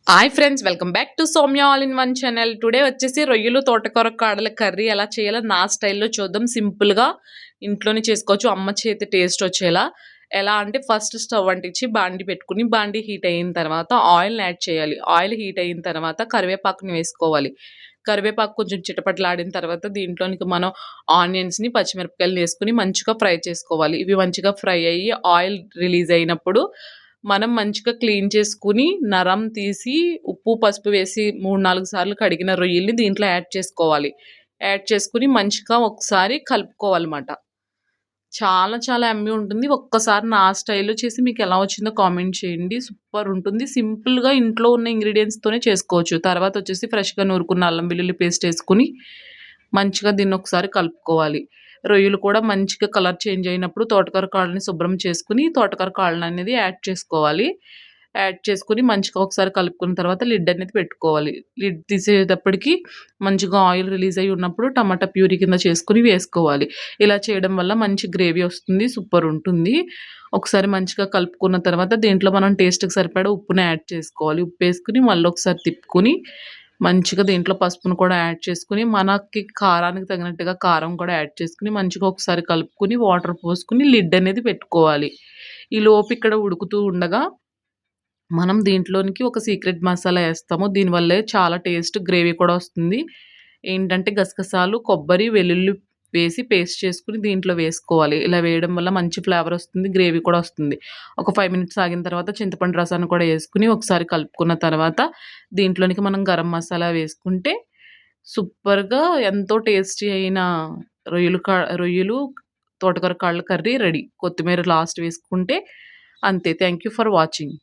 Hi friends, welcome back to Soumya all in one channel. Today వచ్చేసి రొయ్యలు తోటకూర కాడల curry ఎలా చేయాలో నా స్టైల్లో చూద్దాం. సింపుల్గా ఇంట్లోనే చేసుకోవచ్చు, అమ్మ చేతి టేస్ట్ వచ్చేలా. ఎలా అంటే ఫస్ట్ స్టవ్ అంటించి బాండి పెట్టుకుని బాండి హీట్ అయిన తర్వాత ఆయిల్ని యాడ్ చేయాలి. ఆయిల్ హీట్ అయిన తర్వాత కరివేపాకుని వేసుకోవాలి. కరివేపాకు కొంచెం చిటపటలాడిన తర్వాత దీంట్లోనికి మనం ఆనియన్స్ని పచ్చిమిరపకాయలు వేసుకుని మంచిగా ఫ్రై చేసుకోవాలి. ఇవి మంచిగా ఫ్రై అయ్యి ఆయిల్ రిలీజ్ అయినప్పుడు మనం మంచిగా క్లీన్ చేసుకుని నరం తీసి ఉప్పు పసుపు వేసి 3-4 సార్లు కడిగిన రొయ్యల్ని దీంట్లో యాడ్ చేసుకోవాలి. యాడ్ చేసుకుని మంచిగా ఒకసారి కలుపుకోవాలన్నమాట. చాలా చాలా యమ్మీ ఉంటుంది. ఒక్కసారి నా స్టైల్‌లో చేసి మీకు ఎలా వచ్చిందో కామెంట్ చేయండి. సూపర్ ఉంటుంది. సింపుల్‌గా ఇంట్లో ఉన్న ఇంగ్రీడియెంట్స్‌తోనే చేసుకోవచ్చు. తర్వాత వచ్చేసి ఫ్రెష్‌గా నూరుకున్న అల్లం వెల్లుల్లి పేస్ట్ ఏసుకొని మంచిగా దీన్ని ఒకసారి కలుపుకోవాలి. రొయ్యలు కూడా మంచిగా కలర్ చేంజ్ అయినప్పుడు తోటకూర కాడలని శుభ్రం చేసుకొని తోటకూర కాడలనేది యాడ్ చేసుకోవాలి. యాడ్ చేసుకొని మంచిగా ఒకసారి కలుపుకున్న తర్వాత లిడ్ అనేది పెట్టుకోవాలి. లిడ్ తీసేటప్పటికి మంచిగా ఆయిల్ రిలీజ్ అయ్యి ఉన్నప్పుడు టమాటా ప్యూరీ కింద చేసుకొని వేసుకోవాలి. ఇలా చేయడం వల్ల మంచి గ్రేవీ వస్తుంది. సూపర్ ఉంటుంది. ఒకసారి మంచిగా కలుపుకున్న తర్వాత దీంట్లో మనం టేస్ట్‌కి సరిపడా ఉప్పుని యాడ్ చేసుకోవాలి. ఉప్పేసుకొని మళ్ళీ ఒకసారి తిప్పుకొని మంచిగా దీంట్లో పసుపును కూడా యాడ్ చేసుకొని మనకి కారానికి తగినట్టుగా కారం కూడా యాడ్ చేసుకొని మంచిగా ఒకసారి కలుపుకొని వాటర్ పోసుకొని లిడ్ అనేది పెట్టుకోవాలి. ఈలోపు ఇక్కడ ఉడుకుతూ ఉండగా మనం దీంట్లోనికి ఒక సీక్రెట్ మసాలా ఏస్తాము. దీనివల్లే చాలా టేస్ట్ గ్రేవీ కూడా వస్తుంది. ఏంటంటే గసగసాలు, కొబ్బరి, వెల్లుల్లి వేసి పేస్ట్ చేసుకొని దీంట్లో వేసుకోవాలి. ఇలా వేయడం వల్ల మంచి ఫ్లేవర్ వస్తుంది. గ్రేవీ కూడా వస్తుంది. ఒక 5 మినిట్స్ ఆగిన తర్వాత చింతపండు రసాన్ని కూడా ఏసుకొని ఒకసారి కలుపుకున్న తర్వాత దీంట్లోనికి మనం గరం మసాలా వేసుకుంటే సూపర్‌గా ఎంతో టేస్టీ అయిన రొయ్యలు, తోటకూర కాళ్ళ కర్రీ రెడీ. కొత్తిమీర లాస్ట్ వేసుకుంటే అంతే. Thank you for watching.